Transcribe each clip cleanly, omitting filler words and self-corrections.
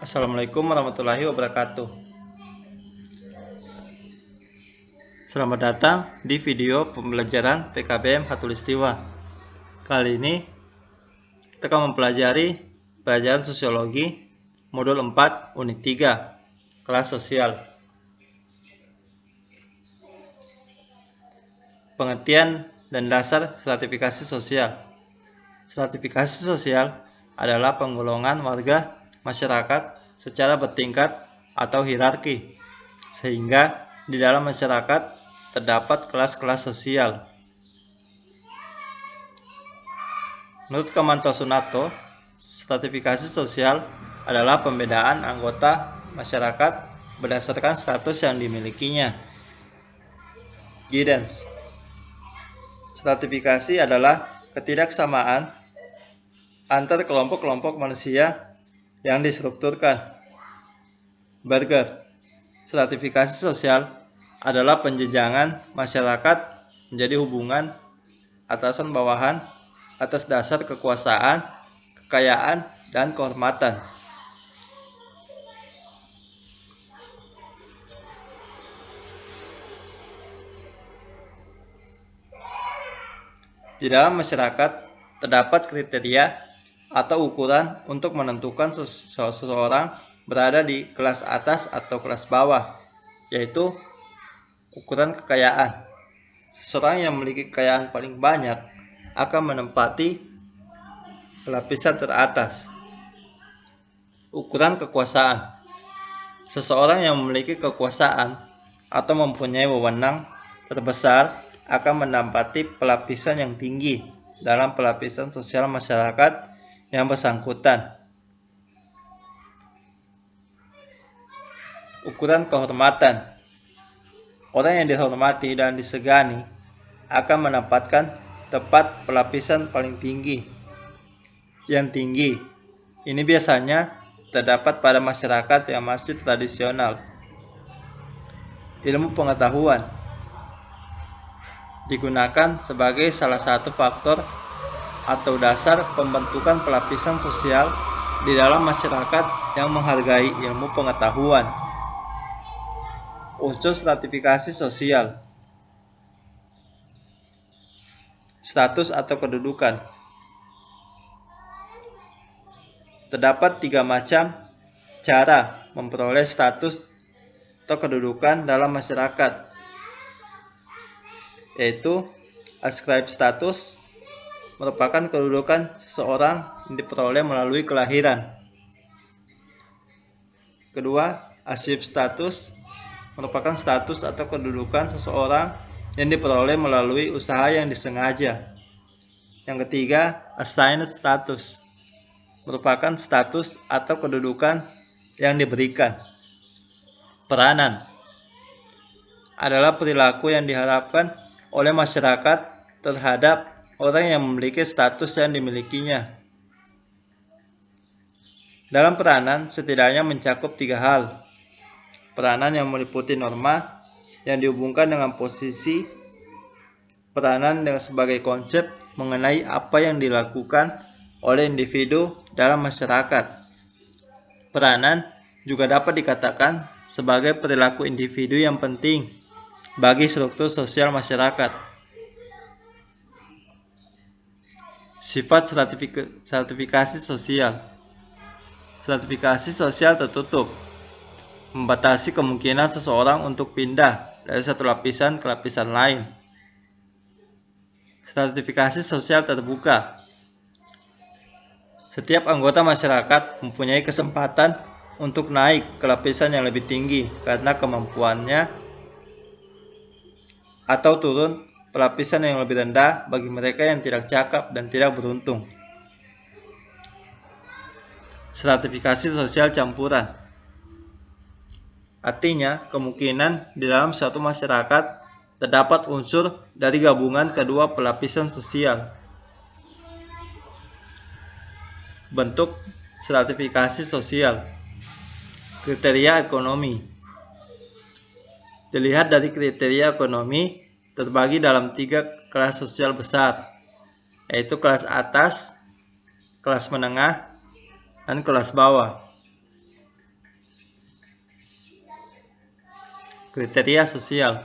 Assalamualaikum warahmatullahi wabarakatuh. Selamat datang di video pembelajaran PKBM Khatulistiwa. Kali ini kita akan mempelajari pelajaran sosiologi modul 4 unit 3 kelas sosial. Pengertian dan dasar stratifikasi sosial. Stratifikasi sosial adalah penggolongan warga masyarakat secara bertingkat atau hierarki, sehingga di dalam masyarakat terdapat kelas-kelas sosial. Menurut Kamanto Sunarto, stratifikasi sosial adalah pembedaan anggota masyarakat berdasarkan status yang dimilikinya. Giddens. Stratifikasi adalah ketidaksamaan antar kelompok-kelompok manusia yang distrukturkan. Berger. Stratifikasi sosial adalah penjenjangan masyarakat menjadi hubungan atasan-bawahan atas dasar kekuasaan, kekayaan, dan kehormatan. Di dalam masyarakat terdapat kriteria atau ukuran untuk menentukan seseorang berada di kelas atas atau kelas bawah, yaitu ukuran kekayaan. Seseorang yang memiliki kekayaan paling banyak akan menempati lapisan teratas. Ukuran kekuasaan. Seseorang yang memiliki kekuasaan atau mempunyai wewenang terbesar akan menempati pelapisan yang tinggi dalam pelapisan sosial masyarakat yang bersangkutan. Ukuran kehormatan. Orang yang dihormati dan disegani akan menempatkan tepat pelapisan paling tinggi. Yang tinggi ini biasanya terdapat pada masyarakat yang masih tradisional. Ilmu pengetahuan digunakan sebagai salah satu faktor atau dasar pembentukan pelapisan sosial di dalam masyarakat yang menghargai ilmu pengetahuan. Unsur stratifikasi sosial. Status atau kedudukan. Terdapat 3 macam cara memperoleh status atau kedudukan dalam masyarakat, yaitu ascribe status merupakan kedudukan seseorang yang diperoleh melalui kelahiran. Kedua, ascribe status merupakan status atau kedudukan seseorang yang diperoleh melalui usaha yang disengaja. Yang ketiga, assigned status merupakan status atau kedudukan yang diberikan. Peranan adalah perilaku yang diharapkan oleh masyarakat terhadap orang yang memiliki status yang dimilikinya. Dalam peranan setidaknya mencakup 3 hal. Peranan yang meliputi norma yang dihubungkan dengan posisi, peranan sebagai konsep mengenai apa yang dilakukan oleh individu dalam masyarakat. Peranan juga dapat dikatakan sebagai perilaku individu yang penting bagi struktur sosial masyarakat. Sifat stratifikasi sosial. Stratifikasi sosial tertutup membatasi kemungkinan seseorang untuk pindah dari satu lapisan ke lapisan lain. Stratifikasi sosial terbuka. Setiap anggota masyarakat mempunyai kesempatan untuk naik ke lapisan yang lebih tinggi karena kemampuannya, atau turun ke lapisan yang lebih rendah bagi mereka yang tidak cakap dan tidak beruntung. Stratifikasi sosial campuran. Artinya, kemungkinan di dalam satu masyarakat terdapat unsur dari gabungan kedua pelapisan sosial. Bentuk stratifikasi sosial. Kriteria ekonomi. Dilihat dari kriteria ekonomi terbagi dalam 3 kelas sosial besar, yaitu kelas atas, kelas menengah, dan kelas bawah. Kriteria sosial.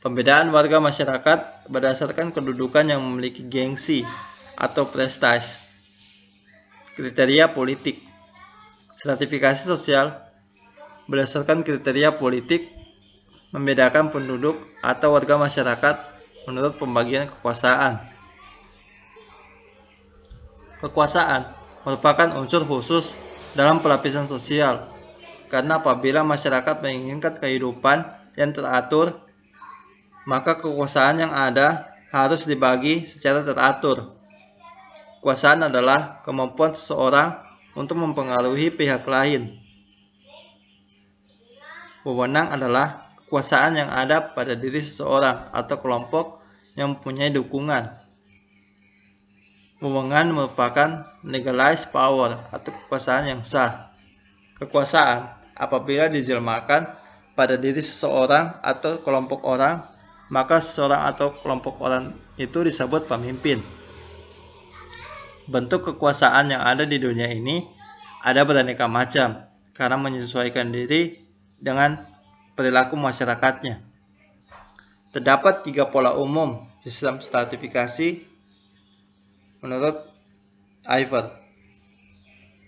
Pembedaan warga masyarakat berdasarkan kedudukan yang memiliki gengsi atau prestasi. Kriteria politik. Stratifikasi sosial berdasarkan kriteria politik membedakan penduduk atau warga masyarakat menurut pembagian kekuasaan. Kekuasaan merupakan unsur khusus dalam pelapisan sosial, karena apabila masyarakat menginginkan kehidupan yang teratur, maka kekuasaan yang ada harus dibagi secara teratur. Kekuasaan adalah kemampuan seseorang untuk mempengaruhi pihak lain. Wewenang adalah kekuasaan yang ada pada diri seseorang atau kelompok yang mempunyai dukungan. Wewenang merupakan legalized power atau kekuasaan yang sah. Kekuasaan apabila dijelmakan pada diri seseorang atau kelompok orang, maka seseorang atau kelompok orang itu disebut pemimpin. Bentuk kekuasaan yang ada di dunia ini ada beraneka macam karena menyesuaikan diri dengan perilaku masyarakatnya. Terdapat 3 pola umum sistem stratifikasi menurut Iver.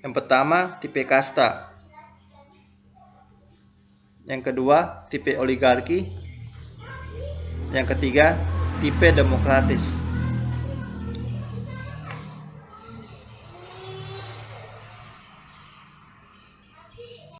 Yang pertama, tipe kasta. Yang kedua, tipe oligarki. Yang ketiga, tipe demokratis.